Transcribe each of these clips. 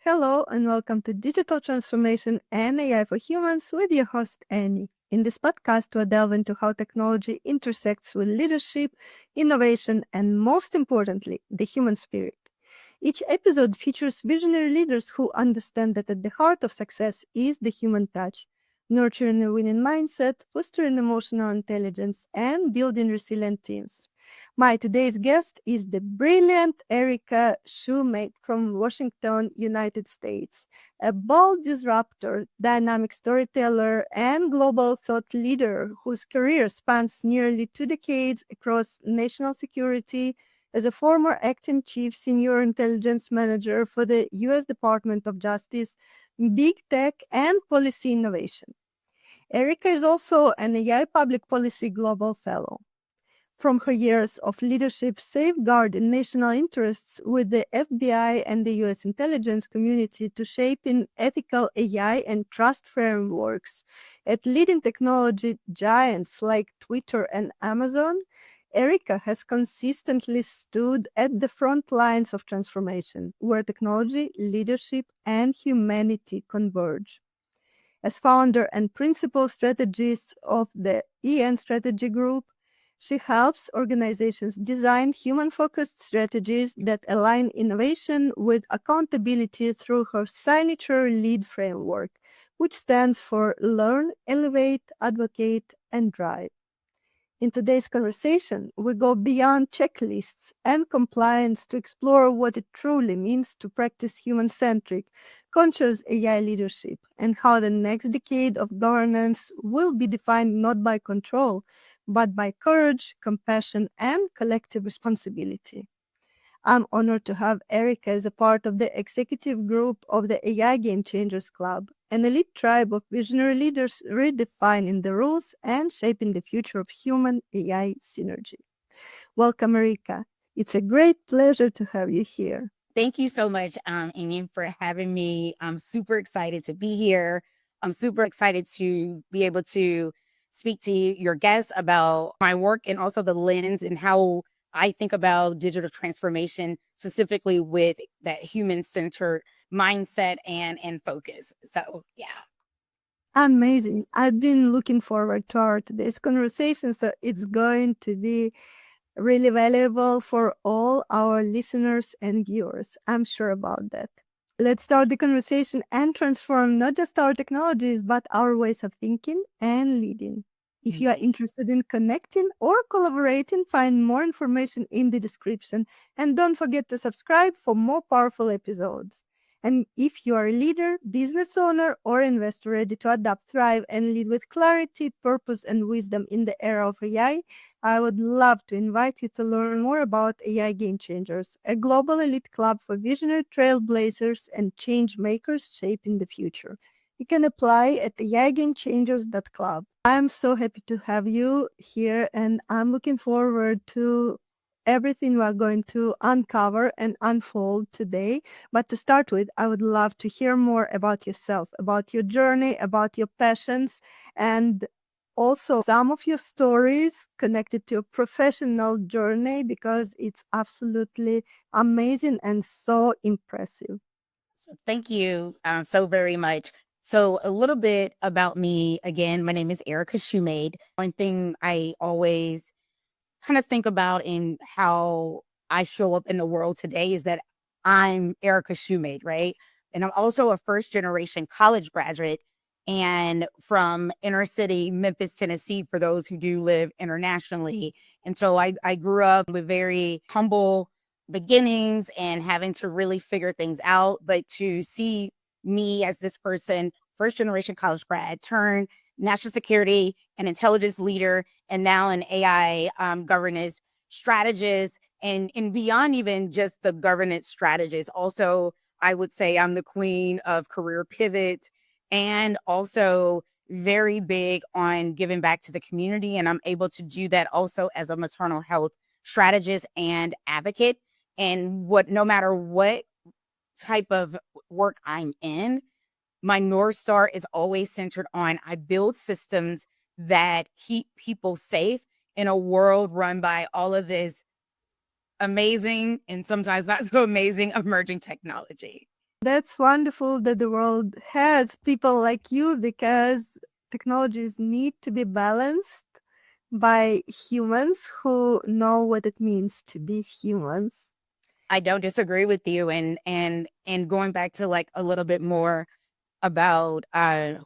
Hello and welcome to Digital Transformation and AI for Humans with your host, Emi. In this podcast, we'll delve into how technology intersects with leadership, innovation, and most importantly, the human spirit. Each episode features visionary leaders who understand that at the heart of success is the human touch, nurturing a winning mindset, fostering emotional intelligence, and building resilient teams. My today's guest is the brilliant Erica Shoemate from Washington, United States, a bold disruptor, dynamic storyteller, and global thought leader whose career spans nearly 2 decades across national security as a former acting chief senior intelligence manager for the U.S. Department of Justice, big tech, and policy innovation. Erica is also an AI Public Policy Global Fellow. From her years of leadership safeguarding national interests with the FBI and the US intelligence community to shaping ethical AI and trust frameworks at leading technology giants like Twitter and Amazon, Erica has consistently stood at the front lines of transformation, where technology, leadership, and humanity converge. As founder and principal strategist of the EN Strategy Group, she helps organizations design human focused strategies that align innovation with accountability through her signature LEAD framework, which stands for Learn, Elevate, Advocate, and Drive. In today's conversation, we go beyond checklists and compliance to explore what it truly means to practice human centric, conscious AI leadership and how the next decade of governance will be defined not by control, but by courage, compassion, and collective responsibility. I'm honored to have Erica as a part of the executive group of the AI Game Changers Club, an elite tribe of visionary leaders redefining the rules and shaping the future of human AI synergy. Welcome, Erica. It's a great pleasure to have you here. Thank you so much, Amy, for having me. I'm super excited to be here. I'm super excited to be able to speak to your guests about my work and also the lens and how I think about digital transformation, specifically with that human-centered mindset and focus. So, yeah. Amazing. I've been looking forward to our today's conversation, so it's going to be really valuable for all our listeners and viewers. I'm sure about that. Let's start the conversation and transform not just our technologies, but our ways of thinking and leading. If you are interested in connecting or collaborating, find more information in the description. And don't forget to subscribe for more powerful episodes. And if you are a leader, business owner, or investor ready to adapt, thrive, and lead with clarity, purpose, and wisdom in the era of AI, I would love to invite you to learn more about AI Game Changers, a global elite club for visionary trailblazers and change makers shaping the future. You can apply at aigamechangers.club. I'm so happy to have you here, and I'm looking forward to everything we're going to uncover and unfold today. But to start with, I would love to hear more about yourself, about your journey, about your passions, and also some of your stories connected to your professional journey because it's absolutely amazing and so impressive. Thank you so very much. So, a little bit about me. Again, my name is Erica Shoemate. One thing I always kind of think about in how I show up in the world today is that I'm Erica Shoemate, right? And I'm also a first generation college graduate and from inner city Memphis, Tennessee, for those who do live internationally. And so I grew up with very humble beginnings and having to really figure things out. But to see me as this person, first generation college grad, turn national security and intelligence leader, and now an AI governance strategist, and beyond even just the governance strategist. Also, I would say I'm the queen of career pivot and also very big on giving back to the community. And I'm able to do that also as a maternal health strategist and advocate. And no matter what type of work I'm in, my North Star is always centered on I build systems that keep people safe in a world run by all of this amazing and sometimes not so amazing emerging technology. That's wonderful that the world has people like you, because technologies need to be balanced by humans who know what it means to be humans. I don't disagree with you, and going back to like a little bit more about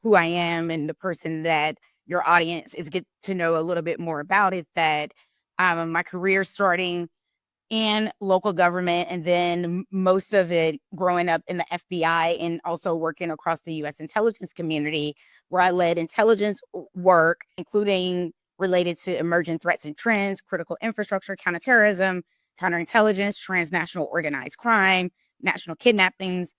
who I am and the person that your audience is get to know a little bit more about is that my career starting in local government, and then most of it growing up in the FBI and also working across the U.S. intelligence community, where I led intelligence work, including related to emerging threats and trends, critical infrastructure, counterterrorism, counterintelligence, transnational organized crime, national kidnappings,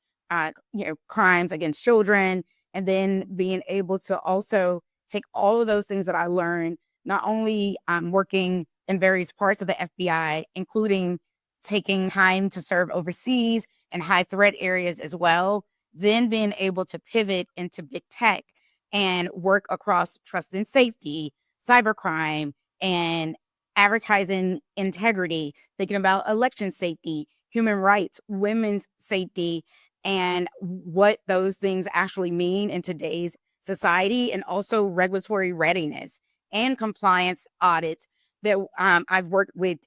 crimes against children, and then being able to also take all of those things that I learned, not only working in various parts of the FBI, including taking time to serve overseas and high threat areas as well, then being able to pivot into big tech and work across trust and safety, cybercrime, and advertising integrity, thinking about election safety, human rights, women's safety, and what those things actually mean in today's society, and also regulatory readiness and compliance audits that I've worked with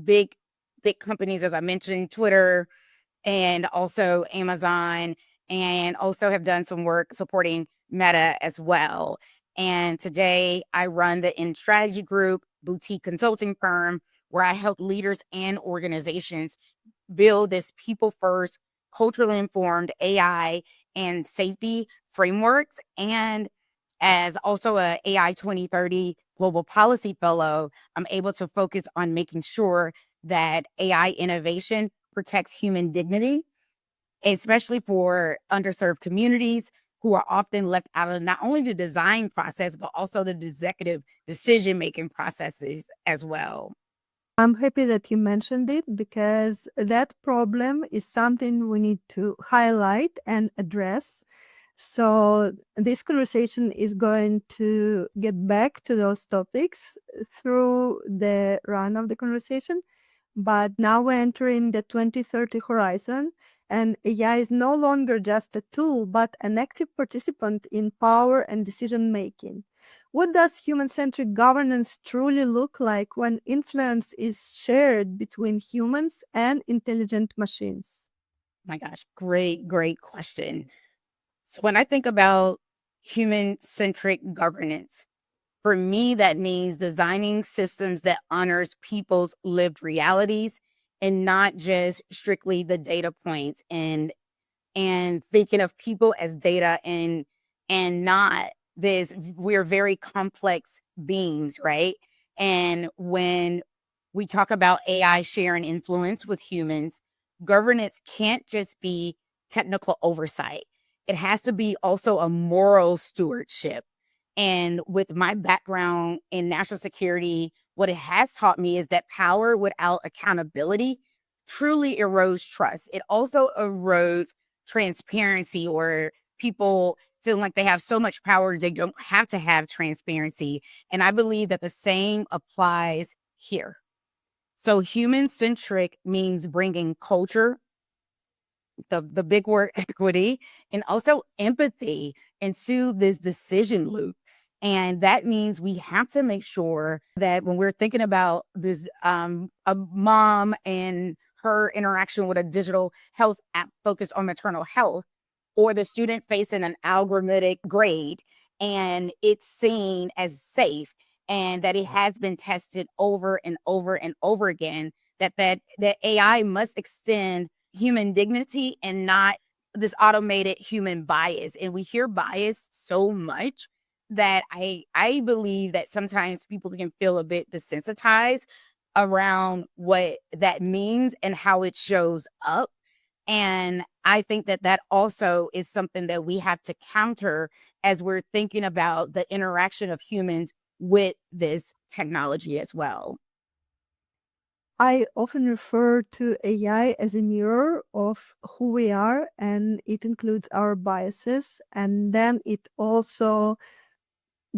big, big companies, as I mentioned, Twitter and also Amazon, and also have done some work supporting Meta as well. And today I run the In Strategy Group boutique consulting firm where I help leaders and organizations build this people first, culturally informed AI and safety frameworks. And as also a AI 2030 global policy fellow, I'm able to focus on making sure that AI innovation protects human dignity, especially for underserved communities who are often left out of not only the design process, but also the executive decision making processes as well. I'm happy that you mentioned it, because that problem is something we need to highlight and address. So, this conversation is going to get back to those topics through the run of the conversation. But now we're entering the 2030 horizon, and AI is no longer just a tool, but an active participant in power and decision making. What does human centric governance truly look like when influence is shared between humans and intelligent machines? My gosh, great question. So when I think about human centric governance, for me, that means designing systems that honors people's lived realities and not just strictly the data points, and thinking of people as data, and not this, we're very complex beings, right? And when we talk about AI sharing influence with humans, governance can't just be technical oversight. It has to be also a moral stewardship. And with my background in national security, what it has taught me is that power without accountability truly erodes trust. It also erodes transparency, or people feeling like they have so much power they don't have to have transparency. And I believe that the same applies here. So human centric means bringing culture, the big word equity, and also empathy into this decision loop. And that means we have to make sure that when we're thinking about this, a mom and her interaction with a digital health app focused on maternal health, or the student facing an algorithmic grade and it's seen as safe, and that it has been tested over and over and over again, that AI must extend human dignity and not this automated human bias. And we hear bias so much that I believe that sometimes people can feel a bit desensitized around what that means and how it shows up. And I think that that also is something that we have to counter as we're thinking about the interaction of humans with this technology as well. I often refer to AI as a mirror of who we are, and it includes our biases. And then it also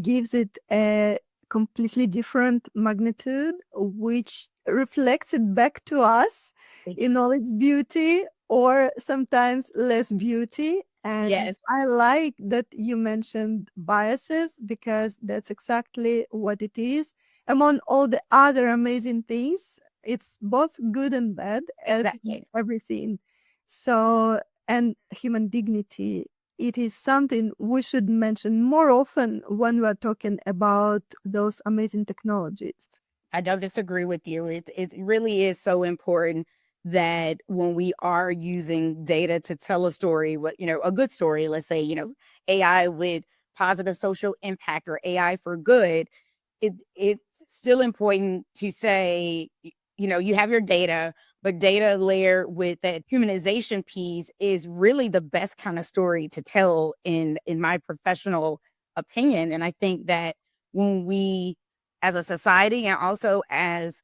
gives it a completely different magnitude, which reflects it back to us in all its beauty or sometimes less beauty. And Yes. I like that you mentioned biases because that's exactly what it is. Among all the other amazing things, it's both good and bad as Exactly. everything. So, and human dignity, it is something we should mention more often when we're talking about those amazing technologies. I don't disagree with you. It really is so important that when we are using data to tell a story, a good story, let's say, AI with positive social impact or AI for good, it's still important to say, you have your data, but data layer with that humanization piece is really the best kind of story to tell in my professional opinion. And I think that when we as a society and also as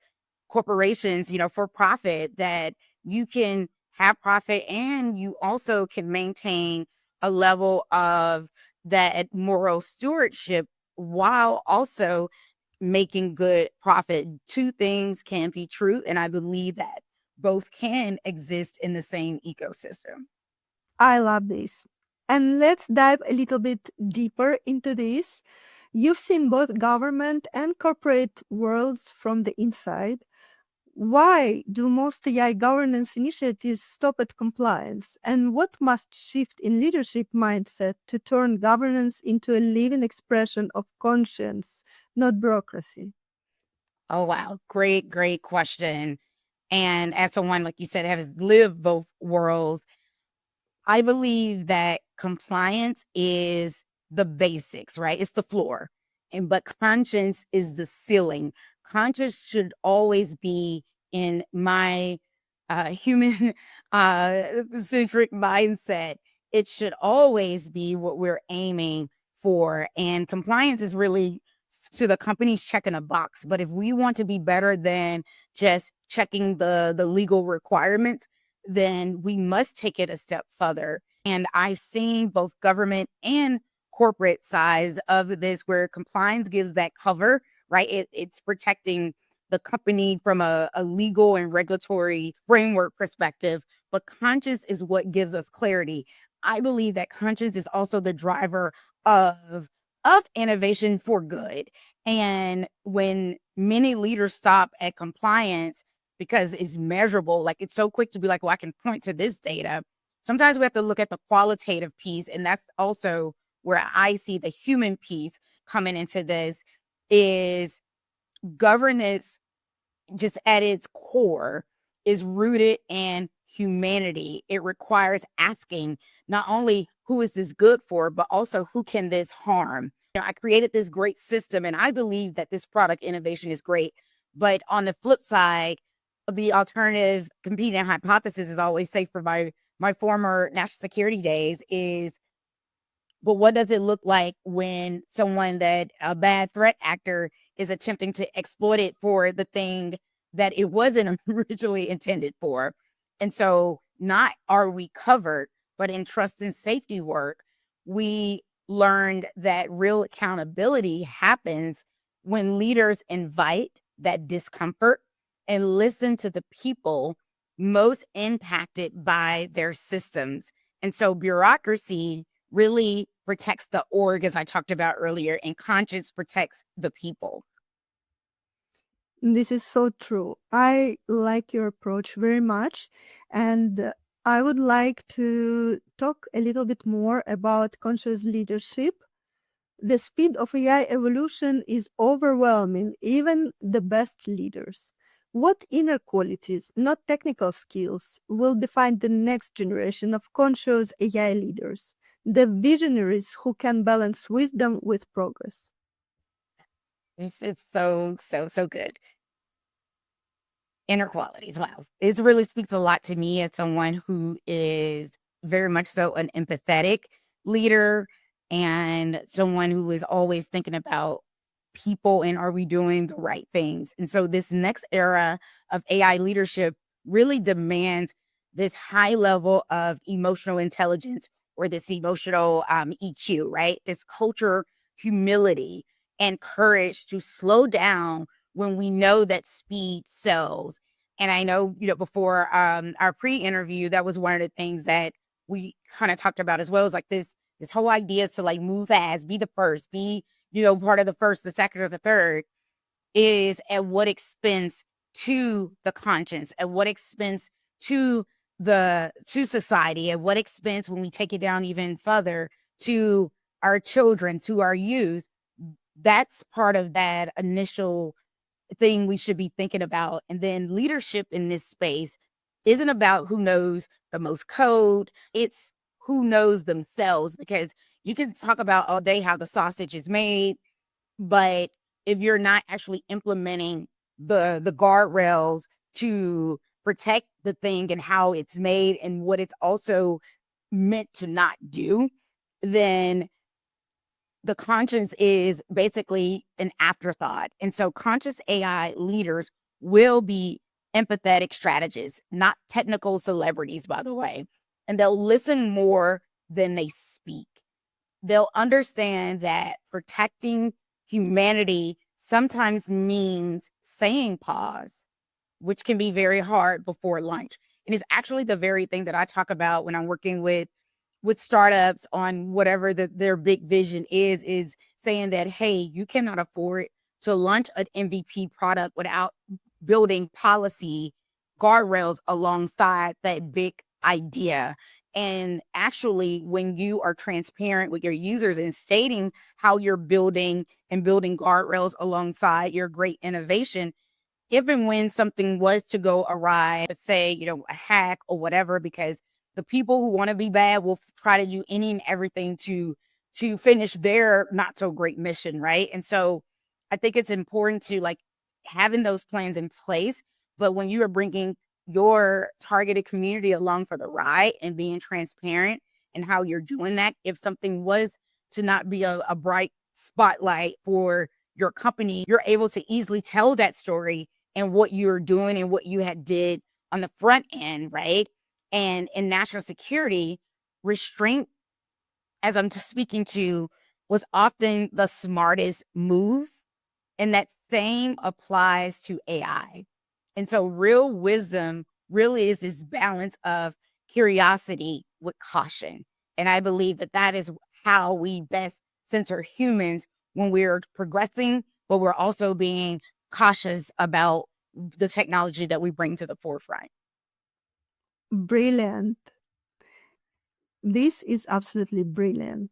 corporations, for profit, that you can have profit and you also can maintain a level of that moral stewardship while also making good profit. Two things can be true. And I believe that both can exist in the same ecosystem. I love this. And let's dive a little bit deeper into this. You've seen both government and corporate worlds from the inside. Why do most AI governance initiatives stop at compliance? And what must shift in leadership mindset to turn governance into a living expression of conscience, not bureaucracy? Oh, wow. Great, great question. And as someone, like you said, has lived both worlds, I believe that compliance is the basics, right? It's the floor. But conscience is the ceiling. Conscience should always be in my human centric mindset. It should always be what we're aiming for. And compliance is really to the companies checking a box. But if we want to be better than just checking the legal requirements, then we must take it a step further. And I've seen both government and corporate sides of this where compliance gives that cover, right? It's protecting the company from a legal and regulatory framework perspective, but conscience is what gives us clarity. I believe that conscience is also the driver of innovation for good. And when many leaders stop at compliance because it's measurable, like it's so quick to be like, well, I can point to this data. Sometimes we have to look at the qualitative piece. And that's also where I see the human piece coming into this is governance just at its core is rooted in humanity. It requires asking not only who is this good for, but also who can this harm? I created this great system and I believe that this product innovation is great. But on the flip side, the alternative competing hypothesis is always safe for my former national security days is, but what does it look like when someone that a bad threat actor is attempting to exploit it for the thing that it wasn't originally intended for? And so, not are we covered, but in trust and safety work, we learned that real accountability happens when leaders invite that discomfort and listen to the people most impacted by their systems. And so, bureaucracy really protects the org, as I talked about earlier, and conscience protects the people. This is so true. I like your approach very much. And I would like to talk a little bit more about conscious leadership. The speed of AI evolution is overwhelming even the best leaders. What inner qualities, not technical skills, will define the next generation of conscious AI leaders? The visionaries who can balance wisdom with progress. It's so, so, so good. Inner qualities. Wow. It really speaks a lot to me as someone who is very much so an empathetic leader and someone who is always thinking about people and are we doing the right things. And so this next era of AI leadership really demands this high level of emotional intelligence or this emotional EQ, right? This culture, humility, and courage to slow down when we know that speed sells. And I know, before our pre-interview, that was one of the things that we kind of talked about as well, is like this whole idea to like move fast, be the first, be, part of the first, the second, or the third, is at what expense to the conscience, at what expense to to society, at what expense, when we take it down even further, to our children, to our youth. That's part of that initial thing we should be thinking about. And then leadership in this space isn't about who knows the most code, it's who knows themselves. Because you can talk about all day how the sausage is made, but if you're not actually implementing the guardrails to protect the thing and how it's made and what it's also meant to not do, then the conscience is basically an afterthought. And so conscious AI leaders will be empathetic strategists, not technical celebrities, by the way. And they'll listen more than they speak. They'll understand that protecting humanity sometimes means saying pause, which can be very hard before lunch. And it's actually the very thing that I talk about when I'm working with startups on whatever their big vision is saying that, hey, you cannot afford to launch an MVP product without building policy guardrails alongside that big idea. And actually, when you are transparent with your users and stating how you're building and building guardrails alongside your great innovation, if and when something was to go awry, let's say, a hack or whatever, because the people who want to be bad will try to do any and everything to finish their not so great mission, right? And so I think it's important to like having those plans in place, but when you are bringing your targeted community along for the ride and being transparent and how you're doing that, if something was to not be a bright spotlight for your company, you're able to easily tell that story and what you're doing and what you had did on the front end, right? And in national security, restraint, as I'm just speaking to, was often the smartest move. And that same applies to AI. And so real wisdom really is this balance of curiosity with caution. And I believe that that is how we best center humans when we're progressing, but we're also being cautious about the technology that we bring to the forefront. Brilliant. This is absolutely brilliant.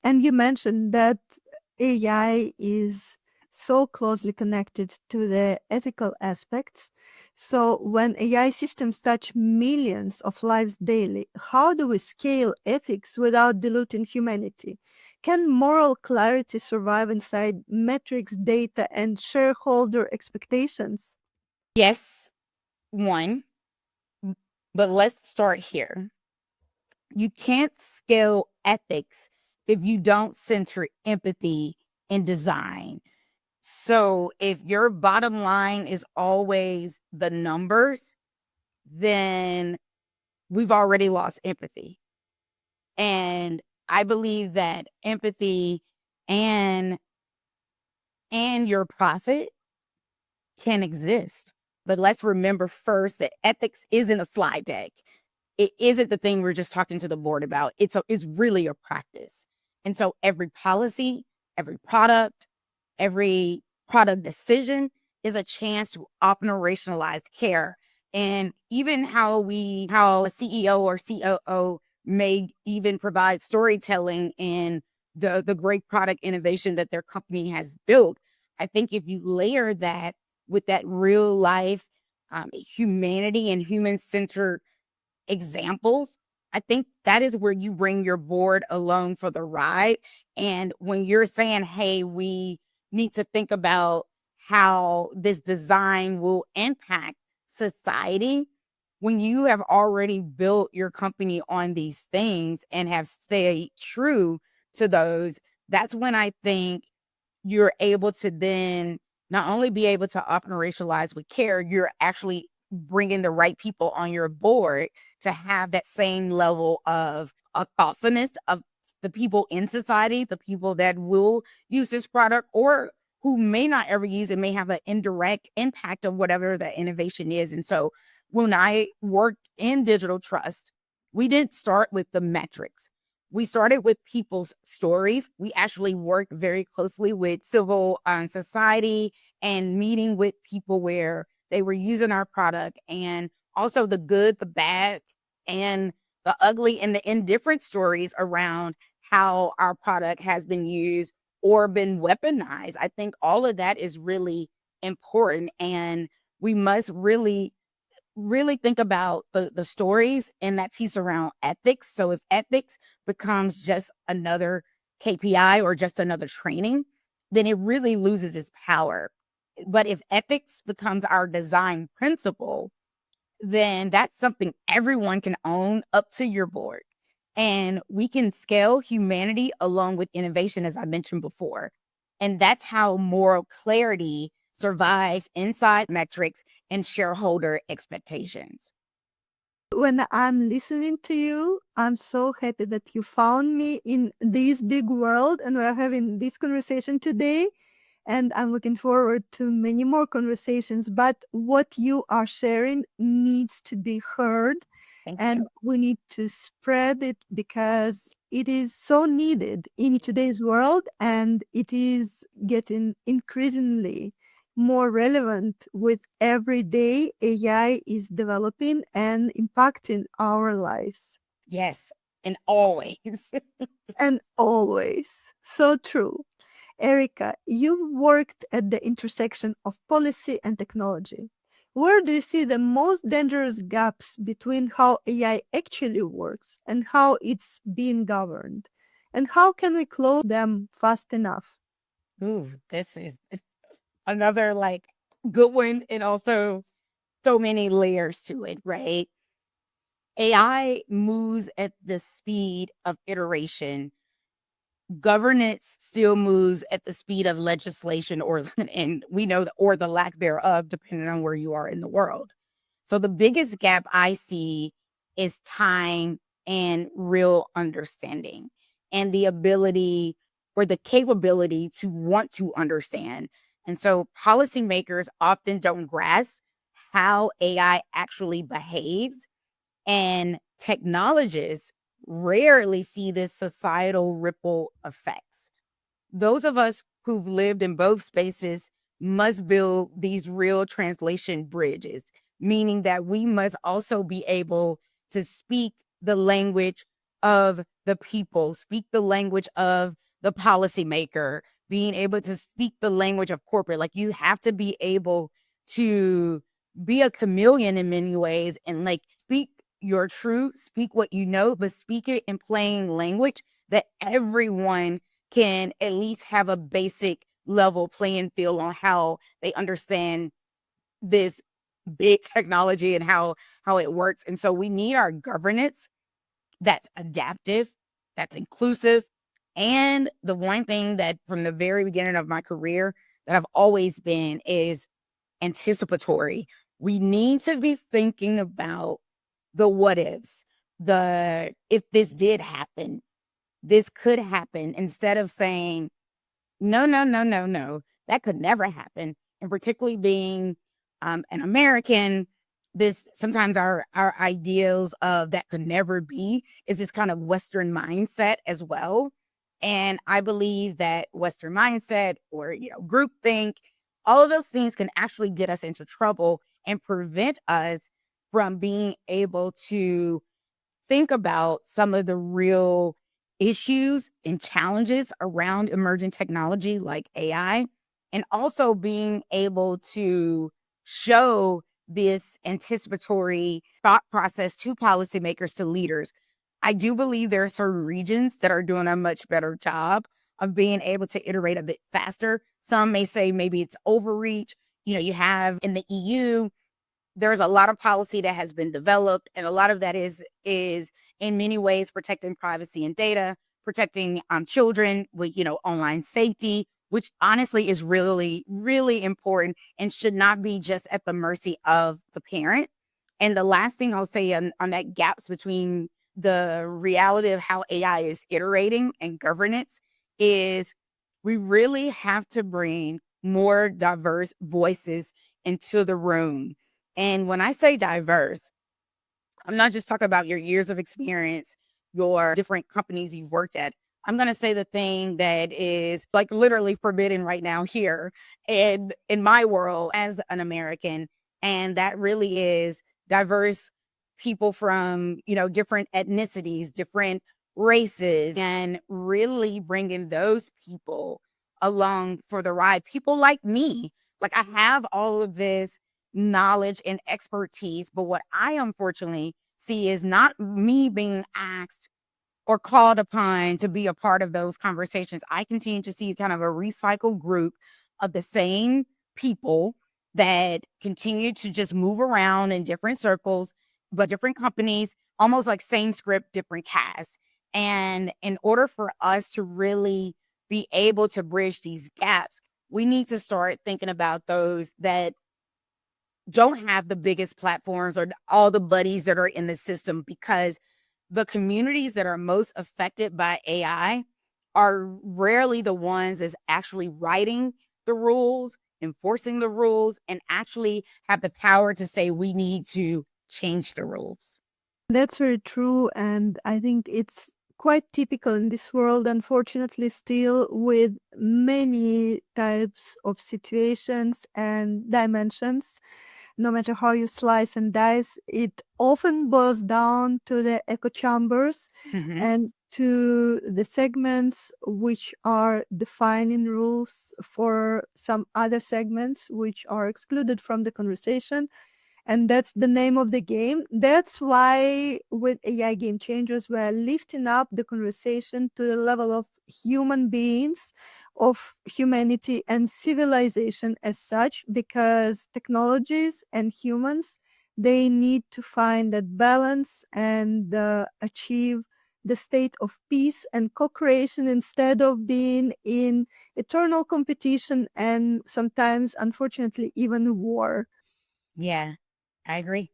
And you mentioned that AI is so closely connected to the ethical aspects. So when AI systems touch millions of lives daily, how do we scale ethics without diluting humanity? Can moral clarity survive inside metrics, data, and shareholder expectations? Yes, one, but let's start here. You can't scale ethics if you don't center empathy in design. So if your bottom line is always the numbers, then we've already lost empathy. And I believe that empathy and your profit can exist. But let's remember first that ethics isn't a slide deck. It isn't the thing we're just talking to the board about. It's really a practice. And so every policy, every product decision is a chance to operationalize care. And even how a CEO or COO may even provide storytelling in the great product innovation that their company has built. I think if you layer that with that real life humanity and human-centered examples, I think that is where you bring your board along for the ride. And when you're saying, hey, we need to think about how this design will impact society, when you have already built your company on these things and have stayed true to those, that's when I think you're able to then not only be able to operationalize with care, you're actually bringing the right people on your board to have that same level of thoughtfulness of the people in society, the people that will use this product or who may not ever use it may have an indirect impact of whatever the innovation is. And so when I worked in digital trust, we didn't start with the metrics. We started with people's stories. We actually worked very closely with civil society and meeting with people where they were using our product, and also the good, the bad, and the ugly and the indifferent stories around how our product has been used or been weaponized. I think all of that is really important. And we must really think about the stories and that piece around ethics. So if ethics becomes just another KPI or just another training, then it really loses its power. But if ethics becomes our design principle, then that's something everyone can own up to your board. And we can scale humanity along with innovation, as I mentioned before. And that's how moral clarity survives inside metrics and shareholder expectations. When I'm listening to you, I'm so happy that you found me in this big world and we're having this conversation today. And I'm looking forward to many more conversations. But what you are sharing needs to be heard, Thank and you. we need to spread it because it is so needed in today's world, and it is getting increasingly more relevant with every day AI is developing and impacting our lives. Yes. And always. And always. So true. Erica, you worked at the intersection of policy and technology. Where do you see the most dangerous gaps between how AI actually works and how it's being governed? And how can we close them fast enough? Ooh, this is another like good one, and also so many layers to it, right? AI moves at the speed of iteration. Governance still moves at the speed of legislation, or and we know or the lack thereof, depending on where you are in the world. So the biggest gap I see is time and real understanding, and the ability or the capability to want to understand. And so policymakers often don't grasp how AI actually behaves, and technologists rarely see this societal ripple effects. Those of us who've lived in both spaces must build these real translation bridges, meaning that we must also be able to speak the language of the people, speak the language of the policymaker, being able to speak the language of corporate. Like, you have to be able to be a chameleon in many ways and like speak your truth, speak what you know, but speak it in plain language that everyone can at least have a basic level playing field on how they understand this big technology and how it works. And so we need our governance that's adaptive, that's inclusive. And the one thing that from the very beginning of my career that I've always been is anticipatory. We need to be thinking about the what ifs, the if this did happen, this could happen, instead of saying, no, no, no, no, no, that could never happen. And particularly being an American, this sometimes our ideals of that could never be is this kind of Western mindset as well. And I believe that Western mindset or groupthink, all of those things can actually get us into trouble and prevent us from being able to think about some of the real issues and challenges around emerging technology like AI, and also being able to show this anticipatory thought process to policymakers, to leaders. I do believe there are certain regions that are doing a much better job of being able to iterate a bit faster. Some may say maybe it's overreach. You have in the EU, there's a lot of policy that has been developed, and a lot of that is in many ways protecting privacy and data, protecting children with online safety, which honestly is really really important and should not be just at the mercy of the parent. And the last thing I'll say on that gaps between the reality of how AI is iterating and governance is we really have to bring more diverse voices into the room. And when I say diverse, I'm not just talking about your years of experience, your different companies you've worked at. I'm going to say the thing that is like literally forbidden right now here and in my world as an American. And that really is diverse people from, different ethnicities, different races, and really bringing those people along for the ride. People like me, like I have all of this knowledge and expertise. But what I unfortunately see is not me being asked or called upon to be a part of those conversations. I continue to see kind of a recycled group of the same people that continue to just move around in different circles, but different companies, almost like same script, different cast. And in order for us to really be able to bridge these gaps, we need to start thinking about those that don't have the biggest platforms or all the buddies that are in the system, because the communities that are most affected by AI are rarely the ones that's actually writing the rules, enforcing the rules, and actually have the power to say we need to change the rules. That's very true. And I think it's quite typical in this world, unfortunately, still with many types of situations and dimensions. No matter how you slice and dice, it often boils down to the echo chambers Mhm. and to the segments which are defining rules for some other segments which are excluded from the conversation, and that's the name of the game. That's why with AI Game Changers, we're lifting up the conversation to the level of human beings, of humanity and civilization as such, because technologies and humans, they need to find that balance and achieve the state of peace and co-creation instead of being in eternal competition and sometimes, unfortunately, even war. Yeah, I agree.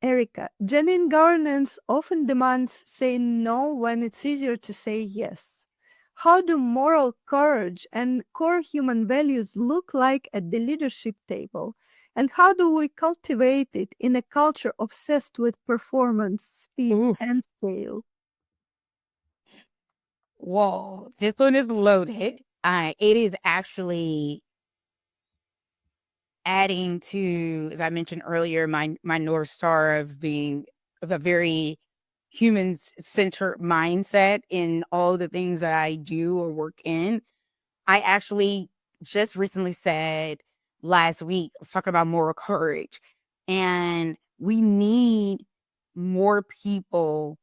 Erica, genuine governance often demands saying no when it's easier to say yes. How do moral courage and core human values look like at the leadership table? And how do we cultivate it in a culture obsessed with performance, speed, Ooh, and scale? whoa, this one is loaded. It is actually adding to, as I mentioned earlier, my North Star of being of a very human centered mindset in all the things that I do or work in. I actually just recently said last week, I was talking about moral courage, and we need more people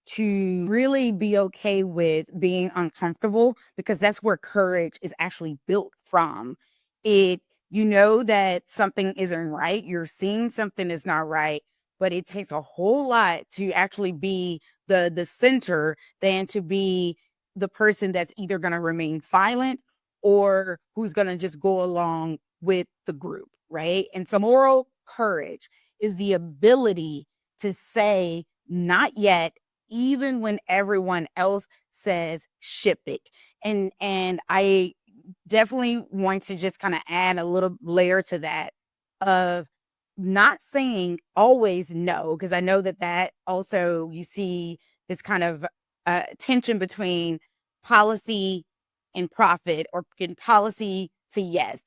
to really be okay with being uncomfortable, because that's where courage is actually built from. It You know that something isn't right, you're seeing something is not right, but it takes a whole lot to actually be the center than to be the person that's either going to remain silent or who's going to just go along with the group, right? And so moral courage is the ability to say not yet, even when everyone else says ship it. And I definitely want to just kind of add a little layer to that of not saying always no, because I know that that also you see this kind of tension between policy and profit, or in policy to yes.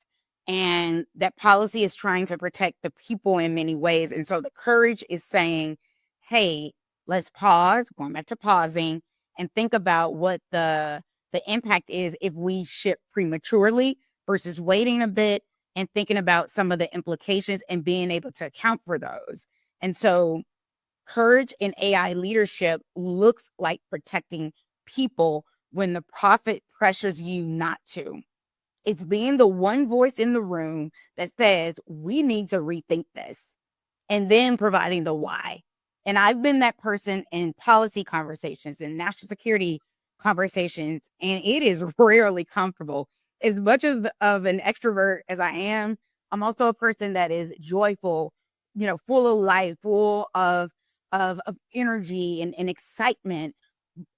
And that policy is trying to protect the people in many ways. And so the courage is saying, hey, let's pause, going back to pausing, and think about what the impact is if we ship prematurely versus waiting a bit and thinking about some of the implications and being able to account for those. And so courage in AI leadership looks like protecting people when the profit pressures you not to. It's being the one voice in the room that says, we need to rethink this, and then providing the why. And I've been that person in policy conversations and national security conversations, and it is rarely comfortable. As much of an extrovert as I am, I'm also a person that is joyful, full of life, full of energy and excitement.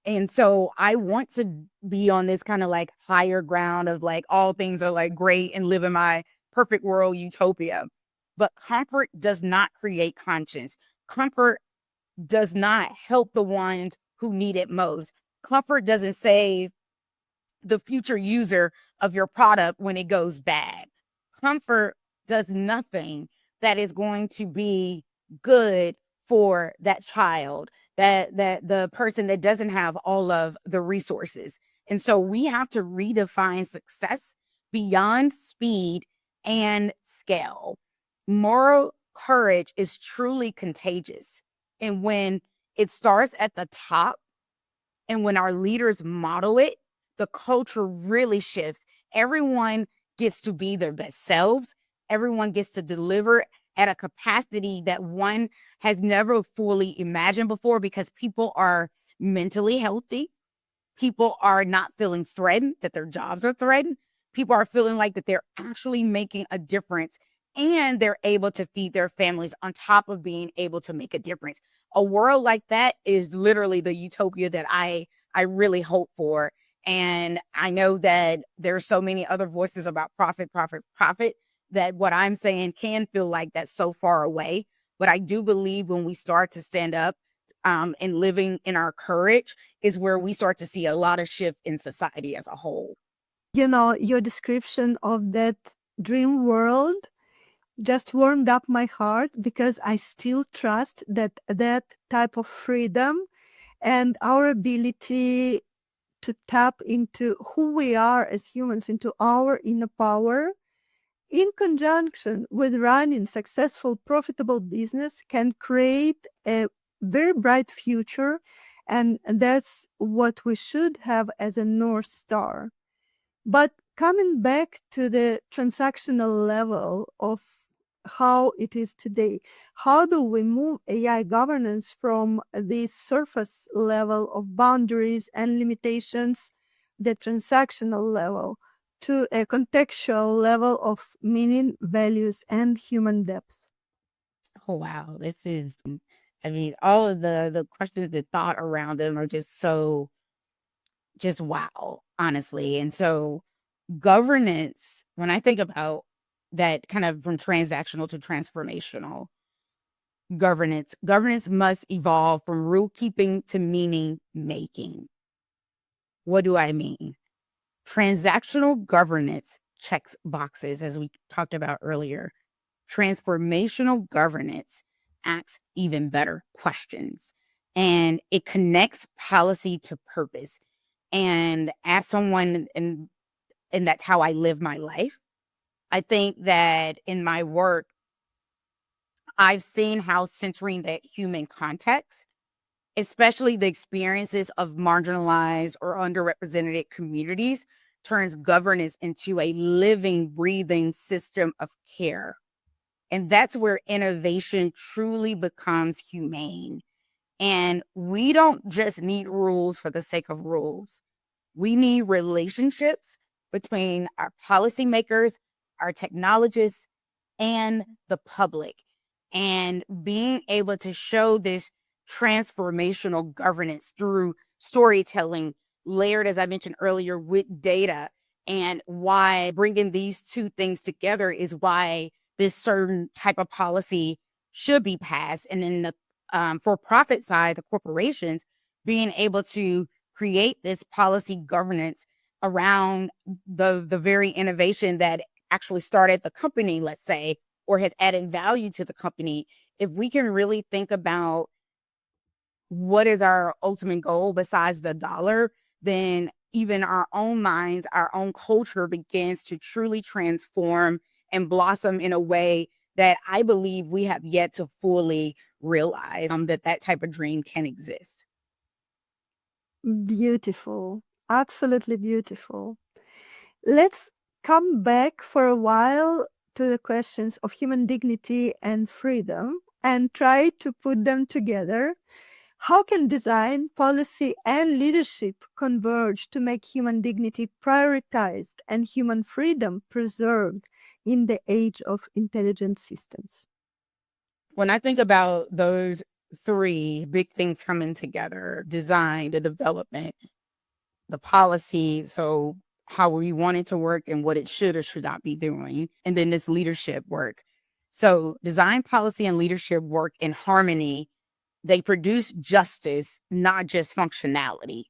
And so I want to be on this kind of like higher ground of like all things are like great and live in my perfect world utopia. But comfort does not create conscience. Comfort does not help the ones who need it most. Comfort doesn't save the future user of your product when it goes bad. Comfort does nothing that is going to be good for that child, that the person that doesn't have all of the resources. And so we have to redefine success beyond speed and scale. Moral courage is truly contagious. And when it starts at the top, and when our leaders model it, the culture really shifts. Everyone gets to be their best selves. Everyone gets to deliver at a capacity that one has never fully imagined before because people are mentally healthy. People are not feeling threatened, that their jobs are threatened. People are feeling like that they're actually making a difference and they're able to feed their families on top of being able to make a difference. A world like that is literally the utopia that I really hope for. And I know that there's so many other voices about profit, profit, profit, that what I'm saying can feel like that's so far away. But I do believe when we start to stand up and living in our courage is where we start to see a lot of shift in society as a whole. Your description of that dream world just warmed up my heart because I still trust that that type of freedom and our ability to tap into who we are as humans, into our inner power, in conjunction with running successful, profitable business, can create a very bright future. And that's what we should have as a North Star. But coming back to the transactional level of how it is today, how do we move AI governance from the surface level of boundaries and limitations, the transactional level, to a contextual level of meaning, values, and human depth? Oh wow, this is I mean, all of the questions and thought around them are just so just wow, honestly. And so governance, when I think about that kind of from transactional to transformational governance must evolve from rule keeping to meaning making. What do I mean? Transactional governance checks boxes, as we talked about earlier. Transformational governance asks even better questions, and it connects policy to purpose. And as someone, and that's how I live my life, I think that in my work, I've seen how centering that human context, especially the experiences of marginalized or underrepresented communities, turns governance into a living, breathing system of care. And that's where innovation truly becomes humane. And we don't just need rules for the sake of rules. We need relationships between our policymakers, our technologists, and the public. And being able to show this transformational governance through storytelling, layered, as I mentioned earlier, with data, and why bringing these two things together is why this certain type of policy should be passed. And in the for profit side, the corporations being able to create this policy governance around the very innovation that actually started the company, let's say, or has added value to the company. If we can really think about what is our ultimate goal besides the dollar, then even our own minds, our own culture begins to truly transform and blossom in a way that I believe we have yet to fully realize that that type of dream can exist. Beautiful. Absolutely beautiful. Let's come back for a while to the questions of human dignity and freedom and try to put them together. How can design, policy, and leadership converge to make human dignity prioritized and human freedom preserved in the age of intelligent systems? When I think about those three big things coming together: design, the development, the policy. So how we want it to work and what it should or should not be doing. And then this leadership work. So design, policy, and leadership work in harmony. They produce justice, not just functionality.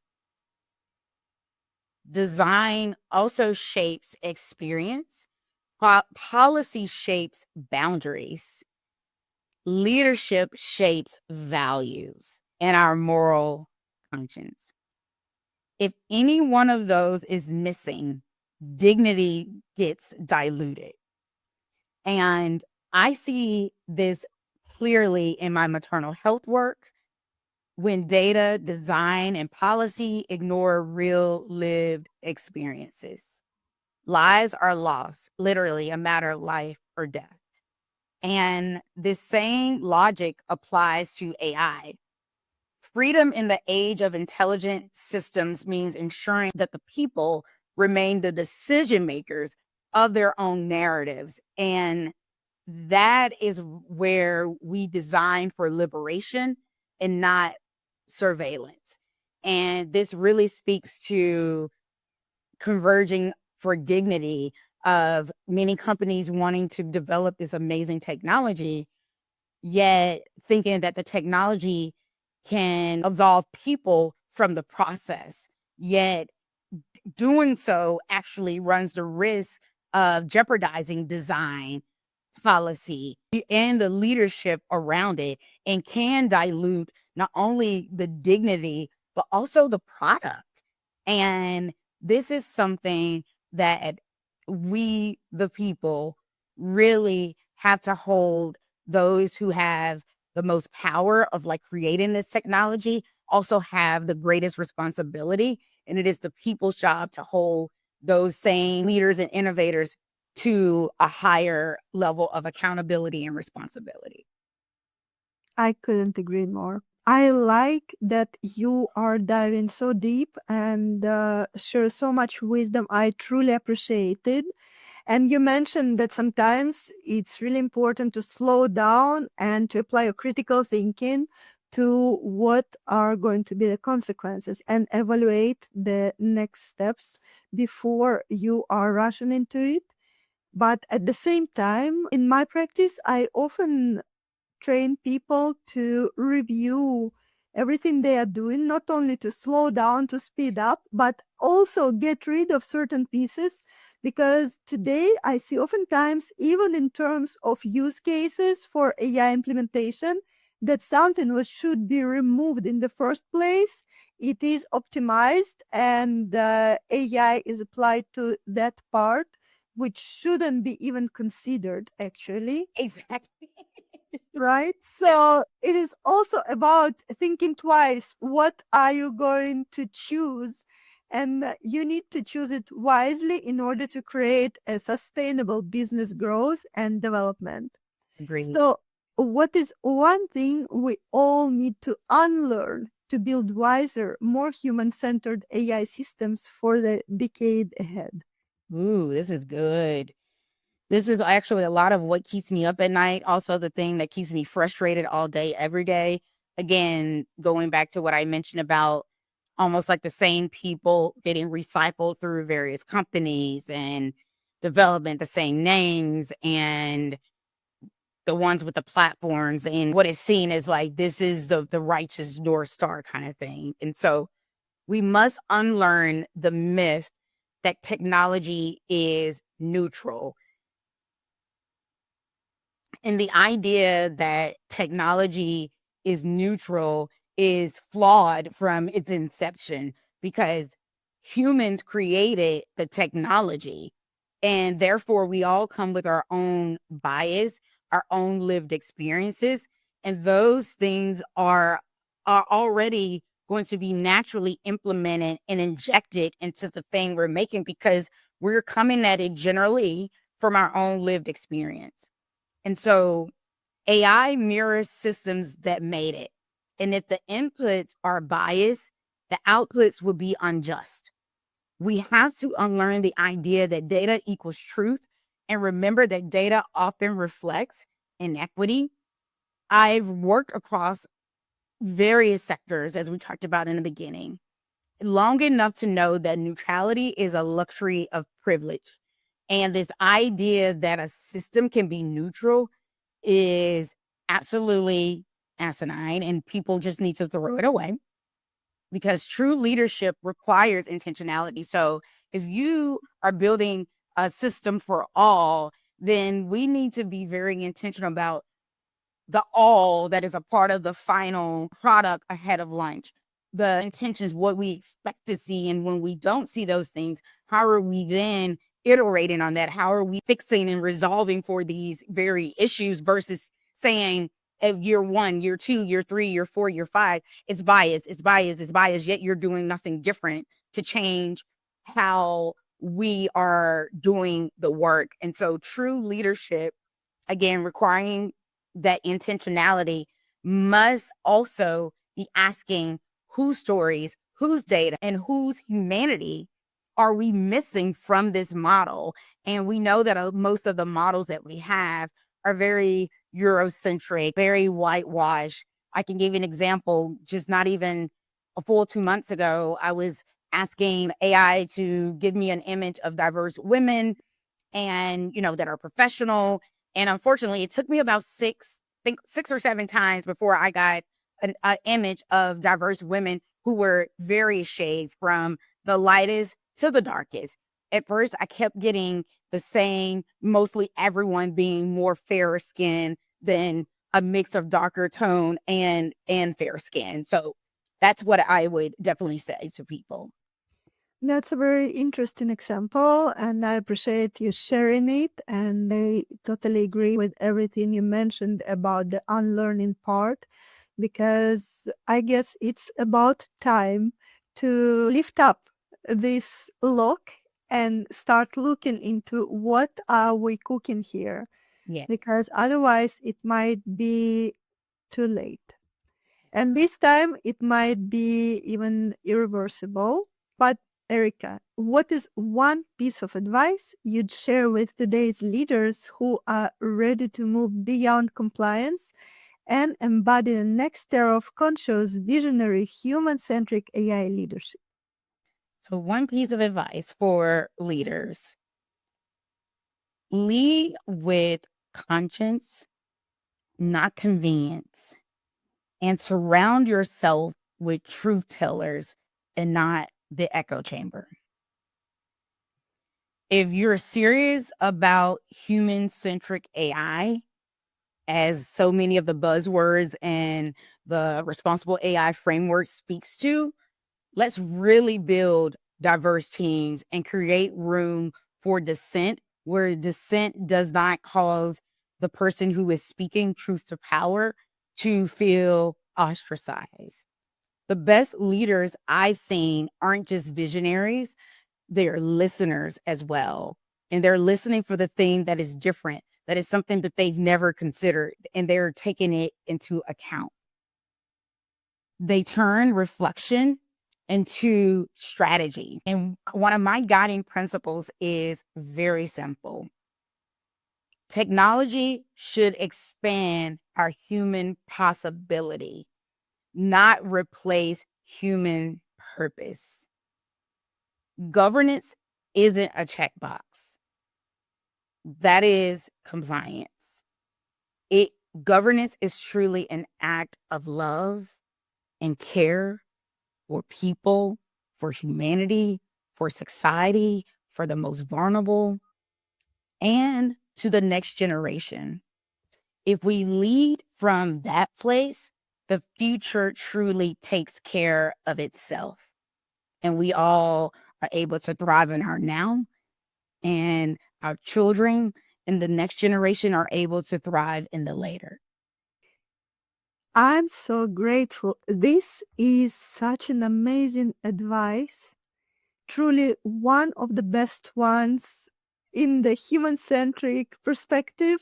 Design also shapes experience. Policy shapes boundaries. Leadership shapes values and our moral conscience. If any one of those is missing, dignity gets diluted. And I see this clearly in my maternal health work when data, design, and policy ignore real lived experiences. Lives are lost, literally a matter of life or death. And this same logic applies to AI. Freedom in the age of intelligent systems means ensuring that the people remain the decision makers of their own narratives. And that is where we design for liberation and not surveillance. And this really speaks to converging for dignity of many companies wanting to develop this amazing technology, yet thinking that the technology can absolve people from the process. Yet doing so actually runs the risk of jeopardizing design, policy, and the leadership around it, and can dilute not only the dignity, but also the product. And this is something that we, the people, really have to hold those who have the most power of like creating this technology also have the greatest responsibility. And it is the people's job to hold those same leaders and innovators to a higher level of accountability and responsibility. I couldn't agree more. I like that you are diving so deep and share so much wisdom. I truly appreciate it. And you mentioned that sometimes it's really important to slow down and to apply a critical thinking to what are going to be the consequences and evaluate the next steps before you are rushing into it. But at the same time, in my practice, I often train people to review everything they are doing, not only to slow down, to speed up, but also get rid of certain pieces. Because today I see oftentimes, even in terms of use cases for AI implementation, that something which should be removed in the first place, it is optimized and AI is applied to that part, which shouldn't be even considered actually. Exactly. Right? So it is also about thinking twice. What are you going to choose? And you need to choose it wisely in order to create a sustainable business growth and development. Agreed. So, what is one thing we all need to unlearn to build wiser, more human centered AI systems for the decade ahead? Ooh, this is good. This is actually a lot of what keeps me up at night. Also, the thing that keeps me frustrated all day, every day. Again, going back to what I mentioned about almost like the same people getting recycled through various companies and development, the same names, and the ones with the platforms, and what is seen as like this is the righteous North Star kind of thing. And so we must unlearn the myth that technology is neutral. And the idea that technology is neutral is flawed from its inception because humans created the technology. And therefore, we all come with our own bias, our own lived experiences. And those things are already going to be naturally implemented and injected into the thing we're making because we're coming at it generally from our own lived experience. And so AI mirrors systems that made it. And if the inputs are biased, the outputs will be unjust. We have to unlearn the idea that data equals truth and remember that data often reflects inequity. I've worked across various sectors, as we talked about in the beginning, long enough to know that neutrality is a luxury of privilege. And this idea that a system can be neutral is absolutely asinine, and people just need to throw it away, because true leadership requires intentionality. So if you are building a system for all, then we need to be very intentional about the all that is a part of the final product ahead of lunch. The intentions, what we expect to see. And when we don't see those things, how are we then iterating on that? How are we fixing and resolving for these very issues versus saying, of year 1, year 2, year 3, year 4, year 5, it's biased, it's biased, it's biased, yet you're doing nothing different to change how we are doing the work. And so true leadership, again, requiring that intentionality, must also be asking whose stories, whose data, and whose humanity are we missing from this model? And we know that most of the models that we have are very Eurocentric, very whitewashed. I can give you an example. Just not even a full 2 months ago, I was asking AI to give me an image of diverse women and, that are professional. And unfortunately, it took me about 6 or 7 times before I got an image of diverse women who were various shades, from the lightest to the darkest. At first, I kept getting the same, mostly everyone being more fairer skin than a mix of darker tone and fair skin. So that's what I would definitely say to people. That's a very interesting example, and I appreciate you sharing it. And I totally agree with everything you mentioned about the unlearning part, because I guess it's about time to lift up this look and start looking into what are we cooking here, Yes. because otherwise it might be too late. And this time it might be even irreversible. But Erica, what is one piece of advice you'd share with today's leaders who are ready to move beyond compliance and embody the next era of conscious, visionary, human-centric AI leadership? So, one piece of advice for leaders: lead with conscience, not convenience, and surround yourself with truth tellers and not the echo chamber. If you're serious about human centric AI, as so many of the buzzwords and the responsible AI framework speaks to, let's really build diverse teams and create room for dissent, where dissent does not cause the person who is speaking truth to power to feel ostracized. The best leaders I've seen aren't just visionaries, they're listeners as well. And they're listening for the thing that is different, that is something that they've never considered, and they're taking it into account. They turn reflection into strategy. And one of my guiding principles is very simple: technology should expand our human possibility, not replace human purpose. Governance isn't a checkbox. That is compliance. Governance is truly an act of love and care for people, for humanity, for society, for the most vulnerable, and to the next generation. If we lead from that place, the future truly takes care of itself. And we all are able to thrive in our now, and our children and the next generation are able to thrive in the later. I'm so grateful. This is such an amazing advice, truly one of the best ones in the human-centric perspective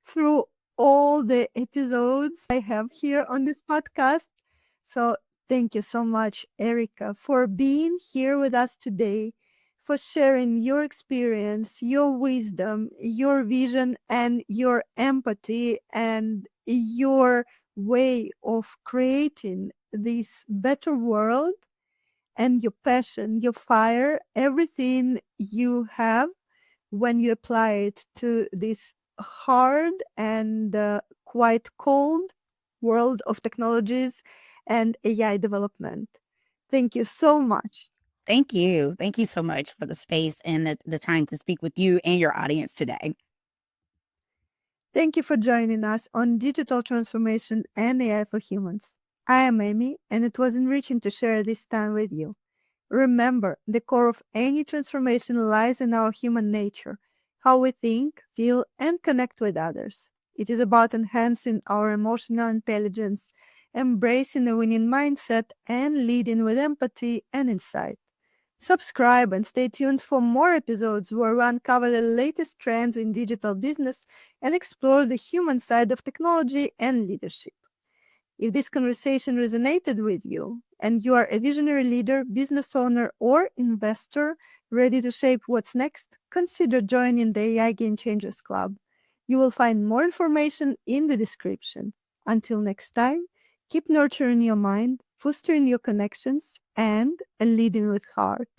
through all the episodes I have here on this podcast. So thank you so much, Erica, for being here with us today, for sharing your experience, your wisdom, your vision, and your empathy and your way of creating this better world, and your passion, your fire, everything you have when you apply it to this hard and quite cold world of technologies and AI development. Thank you so much. Thank you. Thank you so much for the space and the time to speak with you and your audience today. Thank you for joining us on Digital Transformation and AI for Humans. I am Emi, and it was enriching to share this time with you. Remember, the core of any transformation lies in our human nature, how we think, feel, and connect with others. It is about enhancing our emotional intelligence, embracing a winning mindset, and leading with empathy and insight. Subscribe and stay tuned for more episodes where we uncover the latest trends in digital business and explore the human side of technology and leadership. If this conversation resonated with you and you are a visionary leader, business owner, or investor ready to shape what's next, consider joining the AI Game Changers Club. You will find more information in the description. Until next time, keep nurturing your mind, fostering your connections, and leading with heart.